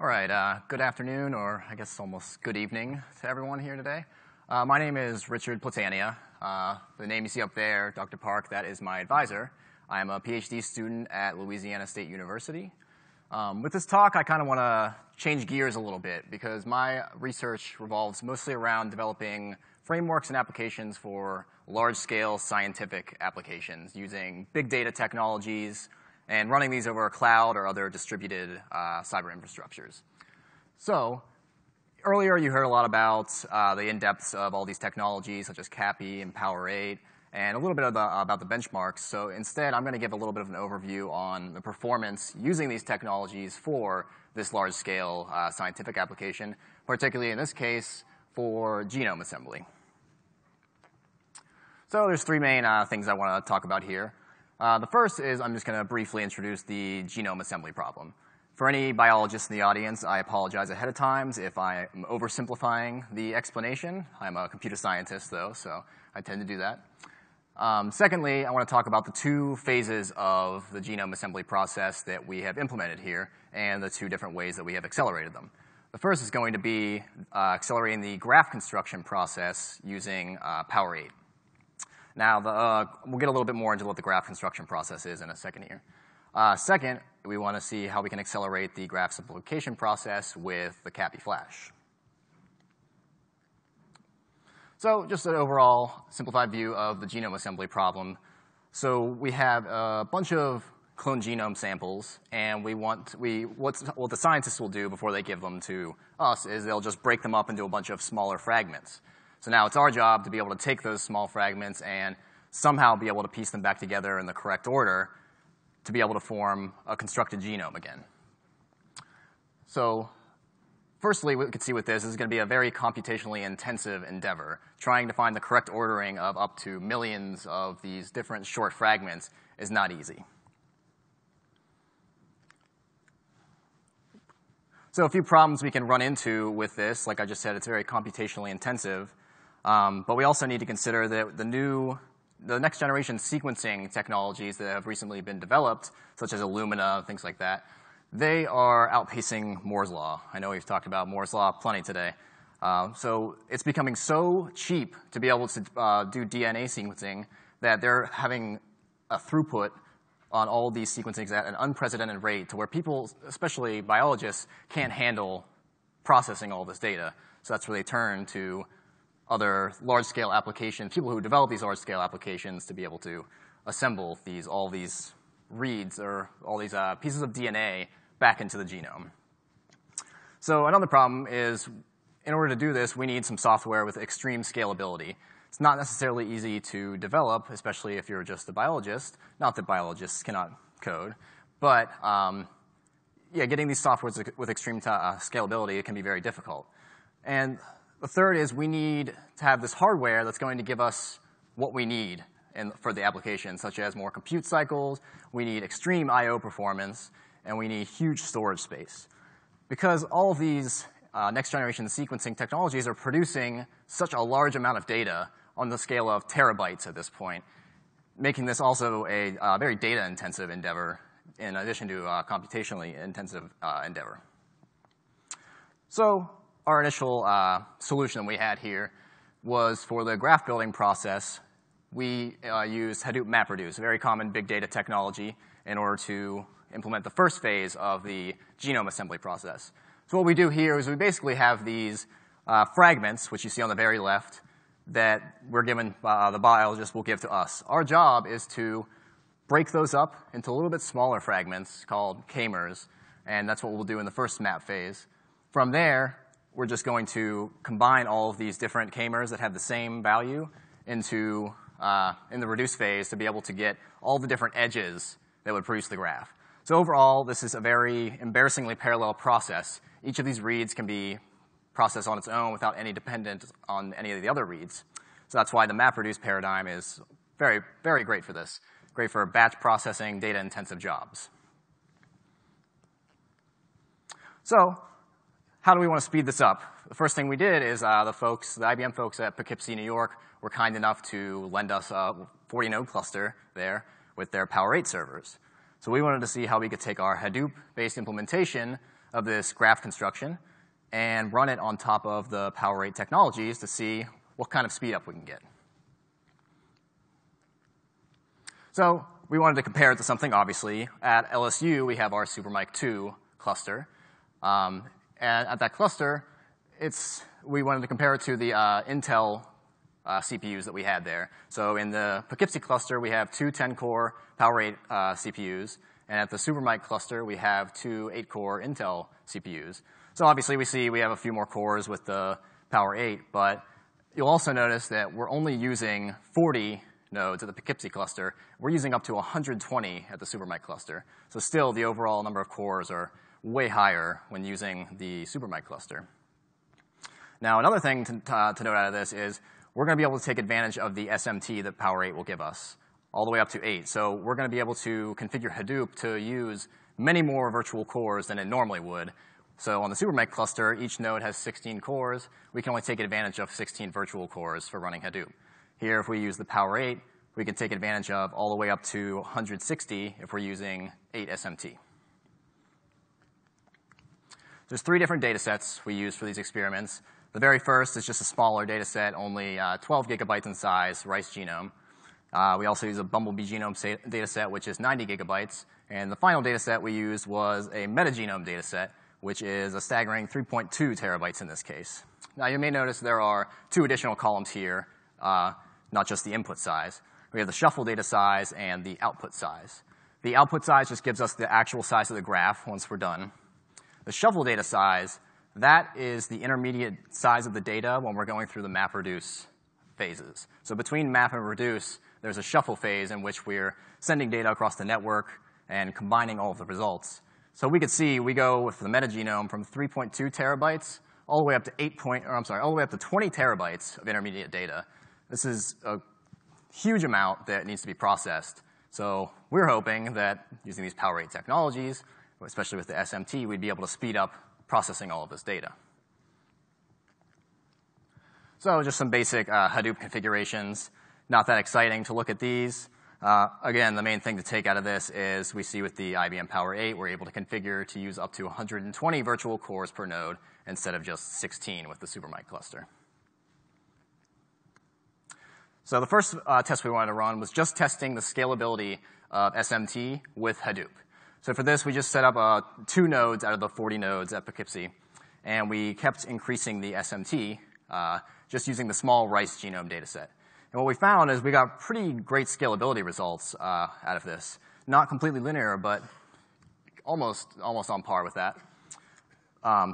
All right, good afternoon, or I guess almost good evening to everyone here today. My name is Richard Platania. The name you see up there, Dr. Park, that is my advisor. I am a PhD student at Louisiana State University. With this talk, I kind of want to change gears a little bit because my research revolves mostly around developing frameworks and applications for large-scale scientific applications using big data technologies and running these over a cloud or other distributed cyber infrastructures. So earlier you heard a lot about the in-depths of all these technologies such as CAPI and POWER8 and a little bit about the benchmarks. So instead, I'm going to give a little bit of an overview on the performance using these technologies for this large-scale scientific application, particularly in this case for genome assembly. So there's three main things I want to talk about here. The first is I'm just going to briefly introduce the genome assembly problem. For any biologists in the audience, I apologize ahead of time if I am oversimplifying the explanation. I'm a computer scientist, though, so I tend to do that. Secondly, I want to talk about the two phases of the genome assembly process that we have implemented here and the two different ways that we have accelerated them. The first is going to be accelerating the graph construction process using POWER8. Now, we'll get a little bit more into what the graph construction process is in a second here. Second, we want to see how we can accelerate the graph simplification process with the CAPI flash. So just an overall simplified view of the genome assembly problem. So we have a bunch of cloned genome samples, and what the scientists will do before they give them to us is they'll just break them up into a bunch of smaller fragments. So now it's our job to be able to take those small fragments and somehow be able to piece them back together in the correct order to be able to form a constructed genome again. So firstly, what we can see with this is going to be a very computationally intensive endeavor. Trying to find the correct ordering of up to millions of these different short fragments is not easy. So a few problems we can run into with this, like I just said, it's very computationally intensive. But we also need to consider that the next generation sequencing technologies that have recently been developed, such as Illumina, things like that, they are outpacing Moore's Law. I know we've talked about Moore's Law plenty today. So it's becoming so cheap to be able to do DNA sequencing that they're having a throughput on all these sequencings at an unprecedented rate to where people, especially biologists, can't handle processing all this data. So that's where they turn to other large-scale applications, people who develop these large-scale applications to be able to assemble all these reads or all these pieces of DNA back into the genome. So another problem is, in order to do this, we need some software with extreme scalability. It's not necessarily easy to develop, especially if you're just a biologist. Not that biologists cannot code, but yeah, getting these softwares with extreme scalability can be very difficult. And the third is we need to have this hardware that's going to give us what we need for the application, such as more compute cycles, we need extreme I/O performance, and we need huge storage space. Because all of these next-generation sequencing technologies are producing such a large amount of data on the scale of terabytes at this point, making this also a very data-intensive endeavor in addition to a computationally intensive endeavor. So our initial solution we had here was for the graph building process, we used Hadoop MapReduce, a very common big data technology, in order to implement the first phase of the genome assembly process. So what we do here is we basically have these fragments, which you see on the very left, that we're given, the biologist will give to us. Our job is to break those up into a little bit smaller fragments called k-mers, and that's what we'll do in the first map phase. From there, we're just going to combine all of these different k-mers that have the same value into in the reduce phase to be able to get all the different edges that would produce the graph. So overall, this is a very embarrassingly parallel process. Each of these reads can be processed on its own without any dependence on any of the other reads. So that's why the MapReduce paradigm is very, very great for this. Great for batch processing, data-intensive jobs. So how do we want to speed this up? The first thing we did is the IBM folks at Poughkeepsie, New York, were kind enough to lend us a 40-node cluster there with their POWER8 servers. So we wanted to see how we could take our Hadoop-based implementation of this graph construction and run it on top of the POWER8 technologies to see what kind of speed up we can get. So we wanted to compare it to something, obviously. At LSU, we have our Supermicro 2 cluster. And at that cluster, we wanted to compare it to the Intel CPUs that we had there. So in the Poughkeepsie cluster, we have two 10-core POWER8 CPUs. And at the Supermicro cluster, we have two 8-core Intel CPUs. So obviously, we have a few more cores with the POWER8, but you'll also notice that we're only using 40 nodes at the Poughkeepsie cluster. We're using up to 120 at the Supermicro cluster. So still, the overall number of cores are way higher when using the Supermicro cluster. Now, another thing to note out of this is we're going to be able to take advantage of the SMT that POWER8 will give us, all the way up to 8. So we're going to be able to configure Hadoop to use many more virtual cores than it normally would. So on the Supermicro cluster, each node has 16 cores. We can only take advantage of 16 virtual cores for running Hadoop. Here, if we use the POWER8, we can take advantage of all the way up to 160 if we're using 8 SMT. There's 3 different data sets we use for these experiments. The very first is just a smaller data set, only 12 gigabytes in size, rice genome. We also use a Bumble genome data set, which is 90 gigabytes. And the final data set we used was a MetaGenome data set, which is a staggering 3.2 terabytes in this case. Now, you may notice there are 2 additional columns here, not just the input size. We have the shuffle data size and the output size. The output size just gives us the actual size of the graph once we're done. The shuffle data size, that is the intermediate size of the data when we're going through the MapReduce phases. So between map and reduce, there's a shuffle phase in which we're sending data across the network and combining all of the results. So we could see we go with the metagenome from 3.2 terabytes all the way up to all the way up to 20 terabytes of intermediate data. This is a huge amount that needs to be processed. So we're hoping that using these POWER8 technologies, especially with the SMT, we'd be able to speed up processing all of this data. So just some basic Hadoop configurations. Not that exciting to look at these. Again, the main thing to take out of this is we see with the IBM POWER8, we're able to configure to use up to 120 virtual cores per node instead of just 16 with the Supermicro cluster. So the first test we wanted to run was just testing the scalability of SMT with Hadoop. So for this, we just set up 2 nodes out of the 40 nodes at Poughkeepsie, and we kept increasing the SMT just using the small rice genome data set. And what we found is we got pretty great scalability results out of this. Not completely linear, but almost on par with that.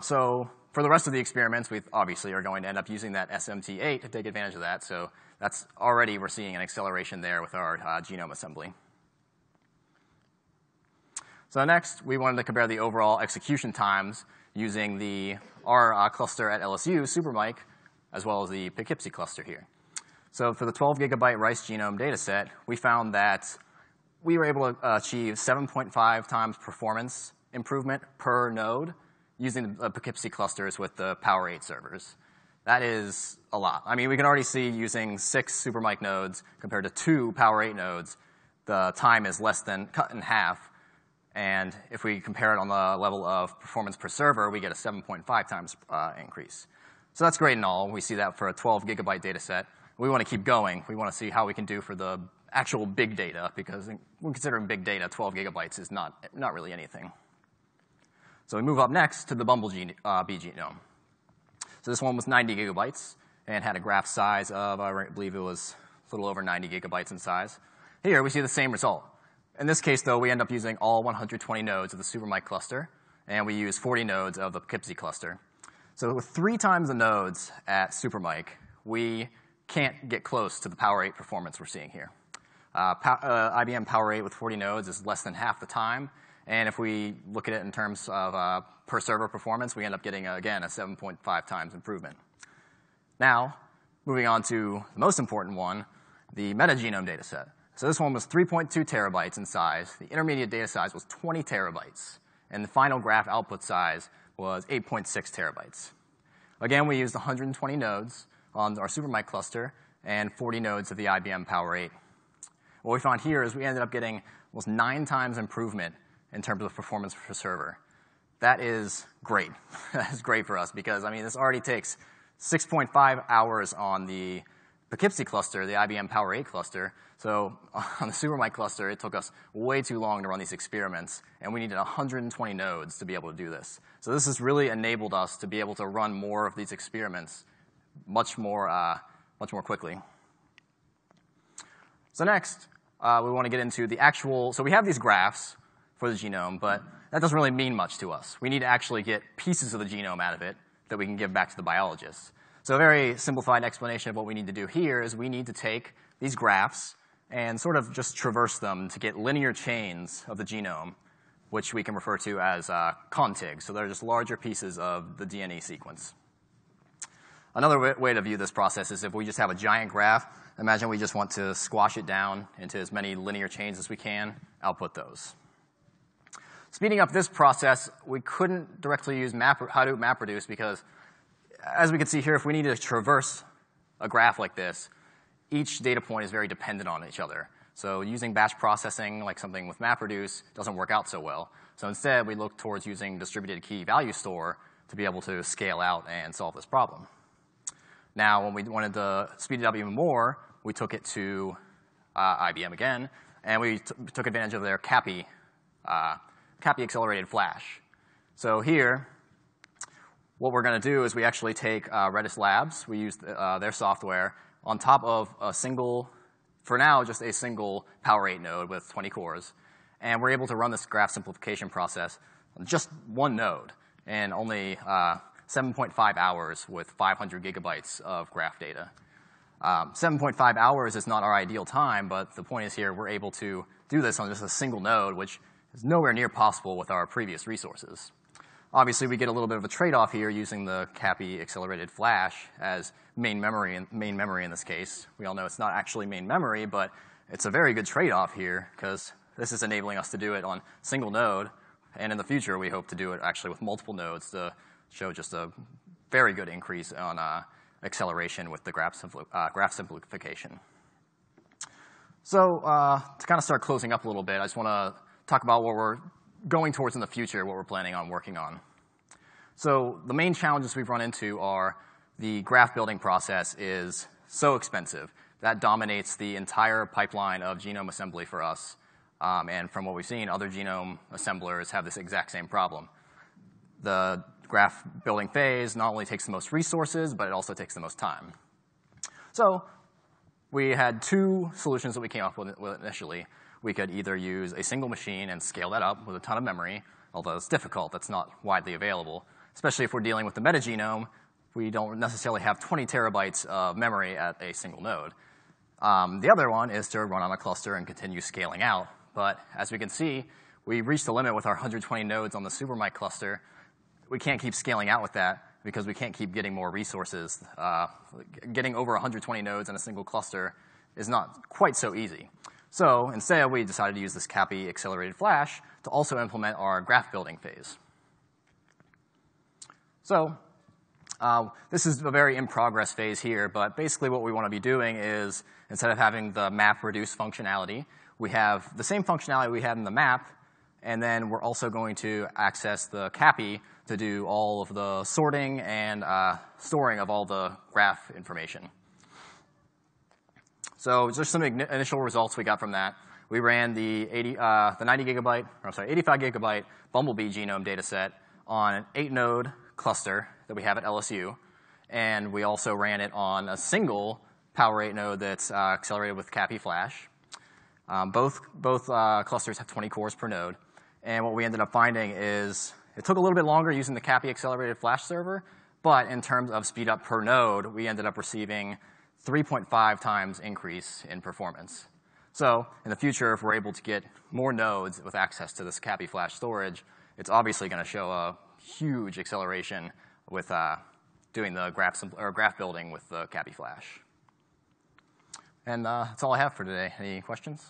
So for the rest of the experiments, we obviously are going to end up using that SMT8 to take advantage of that. So that's already, we're seeing an acceleration there with our genome assembly. So next, we wanted to compare the overall execution times using our cluster at LSU, Supermicro, as well as the Poughkeepsie cluster here. So for the 12 gigabyte rice genome data set, we found that we were able to achieve 7.5 times performance improvement per node using the Poughkeepsie clusters with the POWER8 servers. That is a lot. I mean, we can already see using 6 Supermicro nodes compared to 2 POWER8 nodes, the time is less than cut in half. And if we compare it on the level of performance per server, we get a 7.5 times increase. So that's great and all. We see that for a 12 gigabyte data set. We want to keep going. We want to see how we can do for the actual big data, because when considering big data, 12 gigabytes is not really anything. So we move up next to the Bumble genome. So this one was 90 gigabytes and had a graph size of, I believe it was a little over 90 gigabytes in size. Here we see the same result. In this case, though, we end up using all 120 nodes of the Supermicro cluster, and we use 40 nodes of the Poughkeepsie cluster. So with 3 times the nodes at Supermicro, we can't get close to the POWER8 performance we're seeing here. IBM POWER8 with 40 nodes is less than half the time, and if we look at it in terms of per server performance, we end up getting, again, a 7.5 times improvement. Now, moving on to the most important one, the metagenome data set. So this one was 3.2 terabytes in size. The intermediate data size was 20 terabytes, and the final graph output size was 8.6 terabytes. Again, we used 120 nodes on our Supermicro cluster and 40 nodes of the IBM POWER8. What we found here is we ended up getting almost 9 times improvement in terms of performance per server. That is great. That is great for us because, I mean, this already takes 6.5 hours on the Poughkeepsie cluster, the IBM POWER8 cluster. So on the Supermicro cluster, it took us way too long to run these experiments, and we needed 120 nodes to be able to do this. So this has really enabled us to be able to run more of these experiments much more quickly. So next, we want to get into the actual, so we have these graphs for the genome, but that doesn't really mean much to us. We need to actually get pieces of the genome out of it that we can give back to the biologists. So a very simplified explanation of what we need to do here is we need to take these graphs and sort of just traverse them to get linear chains of the genome, which we can refer to as contigs. So they're just larger pieces of the DNA sequence. Another way to view this process is if we just have a giant graph, imagine we just want to squash it down into as many linear chains as we can, output those. Speeding up this process, we couldn't directly use Hadoop MapReduce because, as we can see here, if we need to traverse a graph like this, each data point is very dependent on each other. So using batch processing, like something with MapReduce, doesn't work out so well. So instead, we look towards using distributed key value store to be able to scale out and solve this problem. Now, when we wanted to speed it up even more, we took it to IBM again, and we took advantage of their CAPI accelerated flash. So here, what we're going to do is we actually take Redis Labs. We use their software on top of a single, for now, just a single POWER8 node with 20 cores. And we're able to run this graph simplification process on just one node in only 7.5 hours with 500 gigabytes of graph data. 7.5 hours is not our ideal time, but the point is here we're able to do this on just a single node, which is nowhere near possible with our previous resources. Obviously, we get a little bit of a trade-off here using the CAPI accelerated flash as main memory in this case. We all know it's not actually main memory, but it's a very good trade-off here because this is enabling us to do it on single node, and in the future, we hope to do it actually with multiple nodes to show just a very good increase on acceleration with the graph simplification. So to kind of start closing up a little bit, I just want to talk about what we're going towards in the future, what we're planning on working on. So the main challenges we've run into are the graph building process is so expensive. That dominates the entire pipeline of genome assembly for us. And from what we've seen, other genome assemblers have this exact same problem. The graph building phase not only takes the most resources, but it also takes the most time. So we had 2 solutions that we came up with initially. We could either use a single machine and scale that up with a ton of memory, although it's difficult. That's not widely available. Especially if we're dealing with the MetaGenome, we don't necessarily have 20 terabytes of memory at a single node. The other one is to run on a cluster and continue scaling out. But as we can see, we reached the limit with our 120 nodes on the Supermicro cluster. We can't keep scaling out with that because we can't keep getting more resources. Getting over 120 nodes in a single cluster is not quite so easy. So instead, we decided to use this CAPI accelerated flash to also implement our graph building phase. So this is a very in-progress phase here, but basically what we want to be doing is instead of having the MapReduce functionality, we have the same functionality we had in the map, and then we're also going to access the CAPI to do all of the sorting and storing of all the graph information. So just some initial results we got from that. We ran the 85 gigabyte Bumblebee genome data set on an 8-node cluster that we have at LSU. And we also ran it on a single POWER8 node that's accelerated with CAPI flash. Both clusters have 20 cores per node. And what we ended up finding is it took a little bit longer using the CAPI accelerated flash server, but in terms of speed up per node, we ended up receiving 3.5 times increase in performance. So in the future, if we're able to get more nodes with access to this CAPI flash storage, it's obviously going to show a huge acceleration with doing the graph building with the CAPI flash. And that's all I have for today. Any questions?